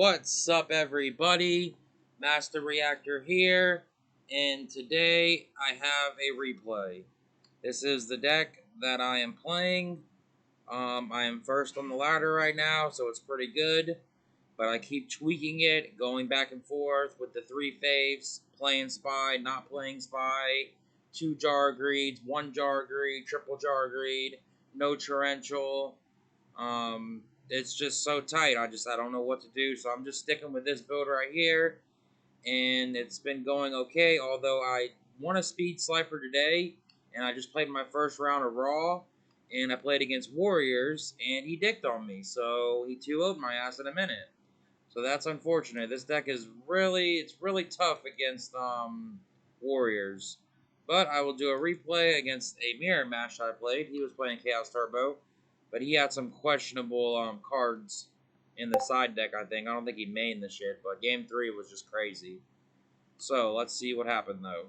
What's up, everybody? Master Reactor here, and today I have a replay. This is the deck that I am playing. I am first on the ladder right now, so it's pretty good, but I keep tweaking it, going back and forth with the 3 faves, playing Spy, not playing Spy, 2 Jar Greeds, 1 Jar Greed, triple Jar Greed, no Torrential. It's just so tight. I don't know what to do, so I'm just sticking with this build right here, and it's been going okay, although I won a speed slifer today, and I just played my first round of Raw, and I played against Warriors, and he dicked on me, so he 2-0'd my ass in a minute. So that's unfortunate. This deck is really tough against Warriors. But I will do a replay against a mirror match I played. He was playing Chaos Turbo, but he had some questionable cards in the side deck, I think. I don't think he mained the shit, but game 3 was just crazy. So, let's see what happened, though.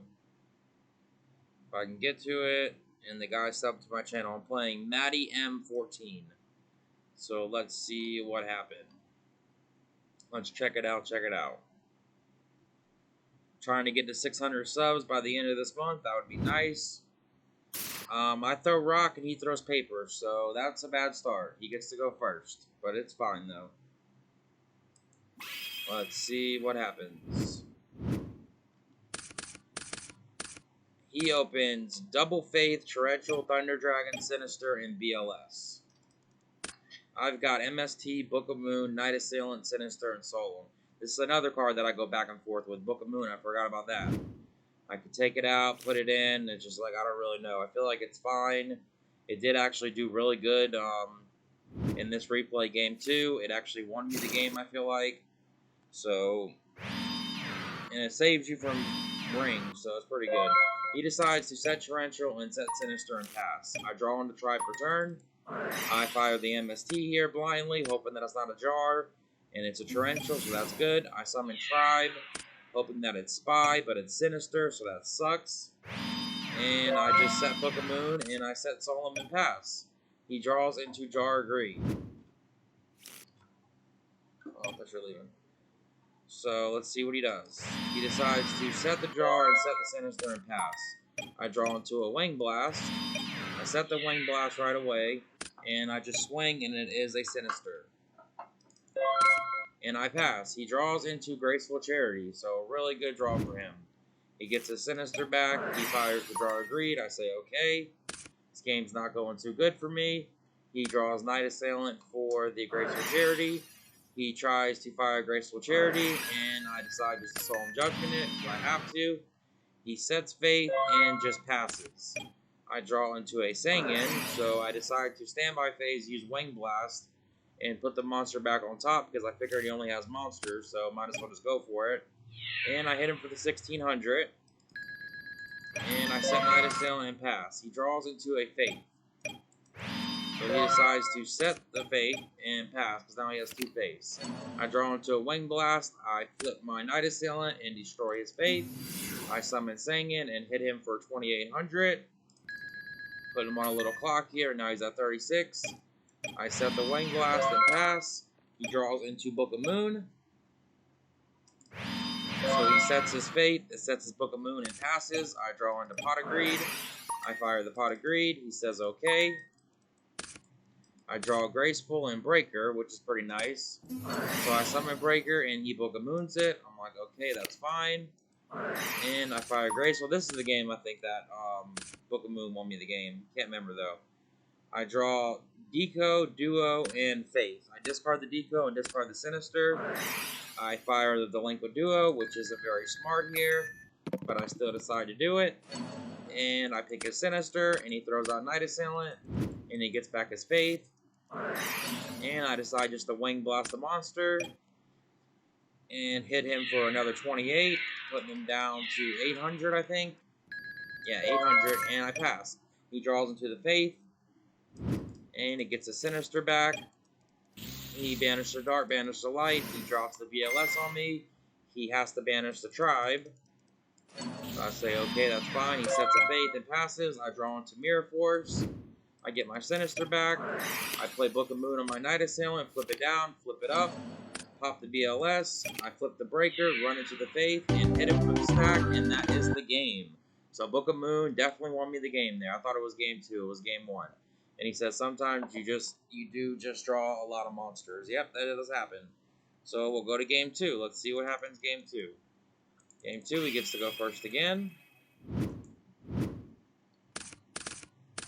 If I can get to it, and the guy subbed to my channel. I'm playing mattym14. So, let's see what happened. Let's check it out, Trying to get to 600 subs by the end of this month. That would be nice. I throw rock and he throws paper, so that's a bad start. He gets to go first, but it's fine, though. Let's see what happens. He opens Double Faith, Torrential, Thunder Dragon, Sinister, and BLS. I've got MST, Book of Moon, Night Assailant, Sinister, and Solemn. This is another card that I go back and forth with. Book of Moon, I forgot about that. I could take it out, put it in. It's just like, I don't really know. I feel like it's fine. It did actually do really good in this replay game, too. It actually won me the game, I feel like. So, and it saves you from rings, so it's pretty good. He decides to set Torrential and set Sinister and pass. I draw on the Tribe for turn. I fire the MST here blindly, hoping that it's not a jar. And it's a Torrential, so that's good. I summon Tribe, hoping that it's Spy, but it's Sinister, so that sucks. And I just set Book of Moon, and I set Solemn and pass. He draws into Jar Greed. Oh, that's your leaving. So, let's see what he does. He decides to set the jar and set the Sinister and pass. I draw into a Wing Blast. I set the Wing Blast right away, and I just swing, and it is a Sinister. And I pass. He draws into Graceful Charity, so really good draw for him. He gets a Sinister back. He fires the Jar of Greed. I say, okay. This game's not going too good for me. He draws Night Assailant for the Graceful Charity. He tries to fire Graceful Charity, and I decide just to Solemn Judgment it if I have to. He sets Faith and just passes. I draw into a Sangin, so I decide to standby phase, use Wing Blast, and put the monster back on top because I figured he only has monsters, so might as well just go for it. And I hit him for the 1600. And I set Night Assailant and pass. He draws into a Faith. So he decides to set the Faith and pass because now he has 2 Faiths. I draw into a Wing Blast. I flip my Night Assailant and destroy his Faith. I summon Sangin and hit him for 2800. Put him on a little clock here. Now he's at 36. I set the Wing Blast and pass. He draws into Book of Moon. So he sets his Fate, it sets his Book of Moon and passes. I draw into Pot of Greed. I fire the Pot of Greed. He says okay. I draw Graceful and Breaker, which is pretty nice. So I summon Breaker and he Book of Moons it. I'm like, okay, that's fine. And I fire Graceful. This is the game I think that Book of Moon won me the game. Can't remember though. I draw Deco, Duo, and Faith. I discard the Deco and discard the Sinister. I fire the Delinquent Duo, which isn't very smart here, but I still decide to do it. And I pick his Sinister, and he throws out Night Assailant, and he gets back his Faith. And I decide just to Wing Blast the monster, and hit him for another 28, putting him down to 800, I think. Yeah, 800, and I pass. He draws into the Faith. And he gets a Sinister back. He banishes the Dark, banishes the Light. He drops the BLS on me. He has to banish the Tribe. So I say, okay, that's fine. He sets a Faith and passes. I draw into Mirror Force. I get my Sinister back. I play Book of Moon on my Night Assailant. Flip it down, flip it up. pop the BLS, I flip the breaker, run into the Faith, and hit him for the stack, and that is the game. So Book of Moon definitely won me the game there. I thought it was game 2. It was game 1. And he says sometimes you do just draw a lot of monsters. Yep, that does happen. So we'll go to game 2. Let's see what happens game 2. Game 2, he gets to go first again.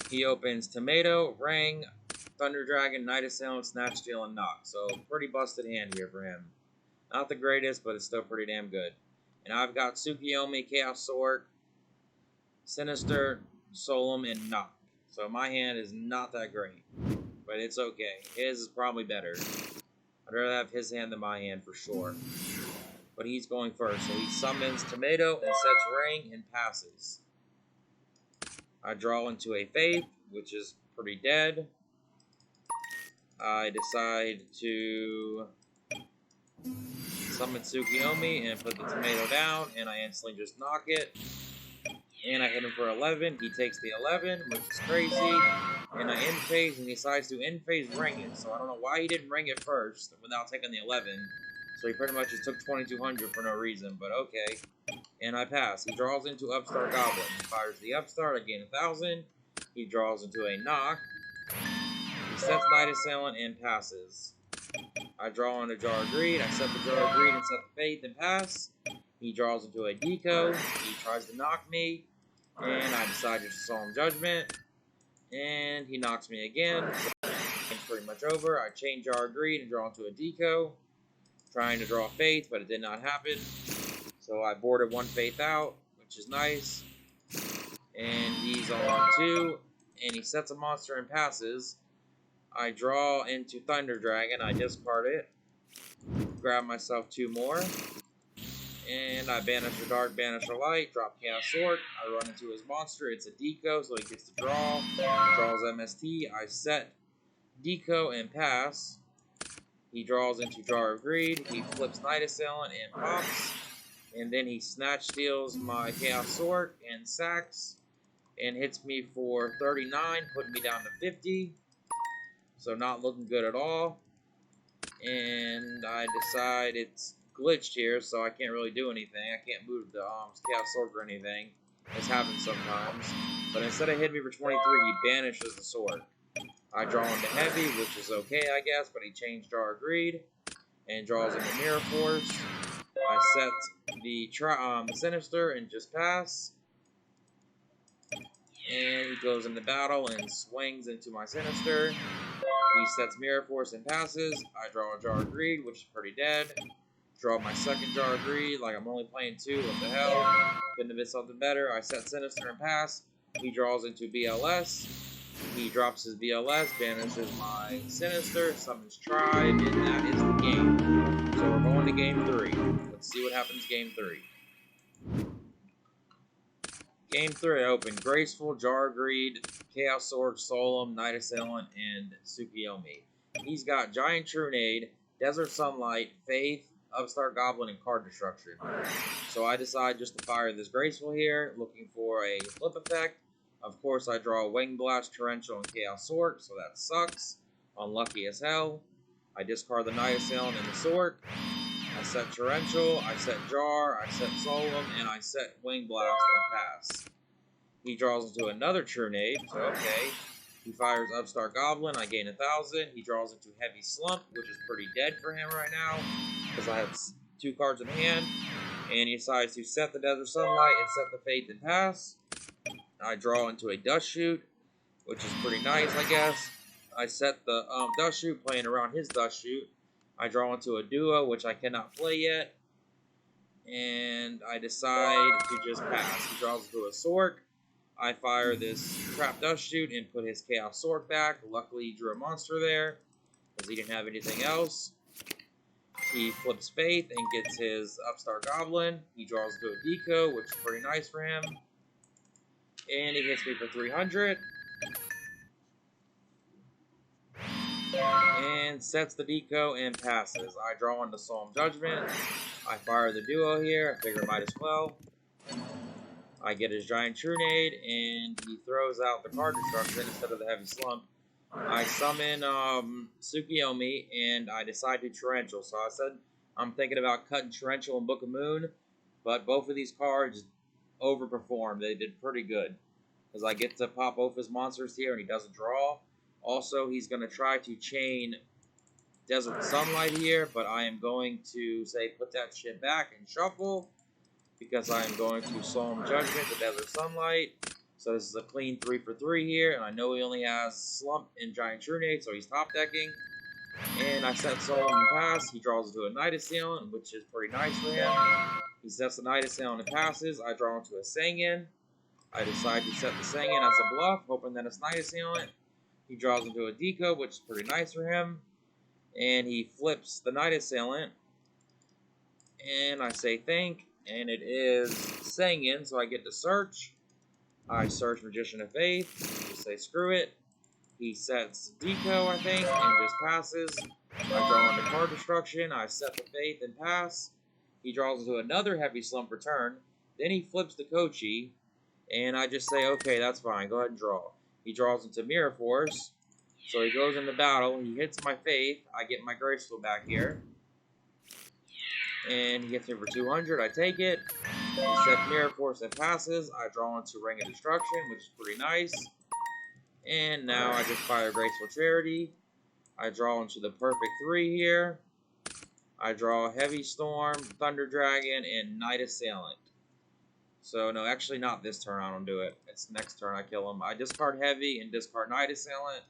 He opens Tomato, Ring, Thunder Dragon, Night Assailant, Snatch Steal, and Knock. So pretty busted hand here for him. Not the greatest, but it's still pretty damn good. And I've got Tsukiyomi, Chaos Sword, Sinister, Solemn, and Knock. So my hand is not that great, but it's okay. His is probably better. I'd rather have his hand than my hand for sure. But he's going first, so he summons Tomato and sets Ring and passes. I draw into a Faith, which is pretty dead. I decide to summon Tsukiyomi and put the Tomato down, and I instantly just knock it. And I hit him for 11. He takes the 11, which is crazy. And I end phase, and he decides to end phase ring it. So I don't know why he didn't ring it first without taking the 11. So he pretty much just took 2200 for no reason, but okay. And I pass. He draws into Upstart Goblin. He fires the Upstart, I gain 1000. He draws into a Knock. He sets Night Assailant and passes. I draw on a Jar of Greed. I set the Jar of Greed and set the Faith and pass. He draws into a Deco. He tries to knock me. And I decide to Solemn Judgment. And he knocks me again. So it's pretty much over. I chain Jar of Greed and draw into a Deco. Trying to draw Faith, but it did not happen. So I boarded one Faith out, which is nice. And he's on 2. And he sets a monster and passes. I draw into Thunder Dragon. I discard it. Grab myself 2 more. And I banish a Dark, banish a Light, drop Chaos Sword. I run into his monster. It's a Deco, so he gets to draw. Draws MST. I set Deco and pass. He draws into Jar of Greed. He flips Night Assailant and pops. And then he Snatch Steals my Chaos Sword and sacks. And hits me for 39, putting me down to 50. So not looking good at all. And I decide it's glitched here, so I can't really do anything. I can't move the Chaos Sword or anything. This happens sometimes. But instead of hitting me for 23, he banishes the sword. I draw into Heavy, which is okay, I guess, but he changed Jar of Greed and draws into Mirror Force. I set the Sinister and just pass. And he goes into battle and swings into my Sinister. He sets Mirror Force and passes. I draw a Jar of Greed, which is pretty dead. Draw my second Jar of Greed, like I'm only playing 2, what the hell. Couldn't have been something better. I set Sinister and pass. He draws into BLS. He drops his BLS, banishes my Sinister, summons Tribe, and that is the game. So we're going to game 3. Let's see what happens game 3. Game 3, I open Graceful, Jar of Greed, Chaos Sword, Solemn, Night Assailant, and Tsukiyomi. He's got Giant Trunade, Desert Sunlight, Faith, Upstart Goblin, and Card Destruction. So I decide just to fire this Graceful here, looking for a flip effect. Of course, I draw Wing Blast, Torrential, and Chaos Sword, so that sucks. Unlucky as hell. I discard the Night Assailant and the Sword. I set Torrential, I set Jar, I set Solemn, and I set Wing Blast and pass. He draws into another Trunade, so okay. He fires Upstart Goblin, I gain 1000. He draws into Heavy Slump, which is pretty dead for him right now, because I have 2 cards in hand. And he decides to set the Desert Sunlight and set the Faith and pass. I draw into a Dust Shoot, which is pretty nice, I guess. I set the Dust Shoot, playing around his Dust Shoot. I draw into a Duo, which I cannot play yet. And I decide to just pass. He draws into a Sork. I fire this Trap Dust Shoot and put his Chaos Sword back. Luckily, he drew a monster there, because he didn't have anything else. He flips Faith and gets his Upstart Goblin. He draws into a Deco, which is pretty nice for him. And he hits me for 300. And sets the Deco and passes. I draw into Solemn Judgment. I fire the Duo here. I figure I might as well. I get his Giant Trunade, and he throws out the Card Destruction instead of the Heavy Slump. I summon Tsukiyomi, and I decide to Torrential. So I said I'm thinking about cutting Torrential and Book of Moon, but both of these cards overperformed. They did pretty good because I get to pop both his monsters here, and he doesn't draw. Also, he's going to try to chain Desert Sunlight here, but I am going to say put that shit back and shuffle because I am going to Solemn Judgment the Desert Sunlight. So this is a clean 3 for 3 here, and I know he only has Slump and Giant Trunade, so he's top decking. And I set Solemn and pass. He draws into a Night Assailant, which is pretty nice for him. He sets the Night Assailant and passes. I draw into a Sangan. I decide to set the Sangan as a bluff, hoping that it's Night Assailant. He draws into a Deco, which is pretty nice for him. And he flips the Night Assailant. And I say think, and it is Sangan, so I get to search. I search Magician of Faith, just say screw it. He sets Deco, I think, and just passes. I draw into card destruction, I set the Faith and pass. He draws into another Heavy Slump return. Then he flips the Kochi, and I just say, okay, that's fine, go ahead and draw. He draws into Mirror Force, so he goes into battle, he hits my Faith, I get my Graceful back here. And he hits me for 200, I take it. He sets Mirror Force and passes. I draw into Ring of Destruction, which is pretty nice. And now I just fire Graceful Charity. I draw into the perfect 3 here. I draw Heavy Storm, Thunder Dragon, and Night Assailant. So, no, actually not this turn, I don't do it. It's next turn I kill him. I discard Heavy and discard Night Assailant.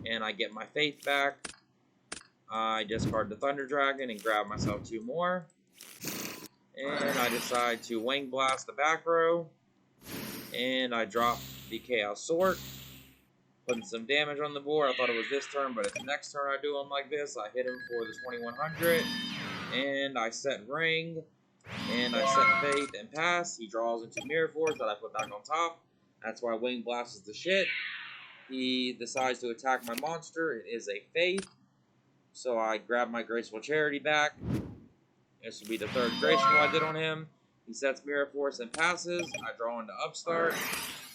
And I get my Faith back. I discard the Thunder Dragon and grab myself 2 more. And I decide to Wing Blast the back row. And I drop the Chaos Sword. Putting some damage on the board. I thought it was this turn, but it's next turn I do him like this. I hit him for the 2100. And I set Ring. And I set Faith and pass. He draws into Mirror Force that I put back on top. That's why Wing Blast is the shit. He decides to attack my monster. It is a Faith. So I grab my Graceful Charity back. This will be the 3rd Graceful I did on him. He sets Mirror Force and passes. I draw into Upstart.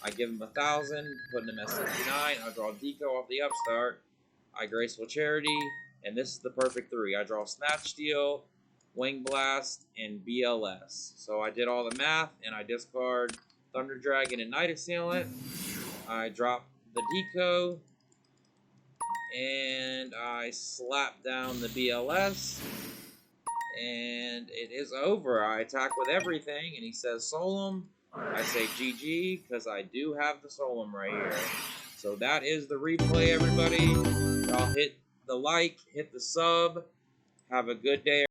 I give him 1,000, putting him at 69. I draw Deco off the Upstart. I Graceful Charity, and this is the perfect 3. I draw Snatch Steal, Wing Blast, and BLS. So I did all the math, and I discard Thunder Dragon and Night Assailant. I drop the Deco, and I slap down the BLS, and it is over. I attack with everything, and he says Solemn. I say GG, because I do have the Solemn right here. So that is the replay, everybody. Y'all hit the like, hit the sub. Have a good day.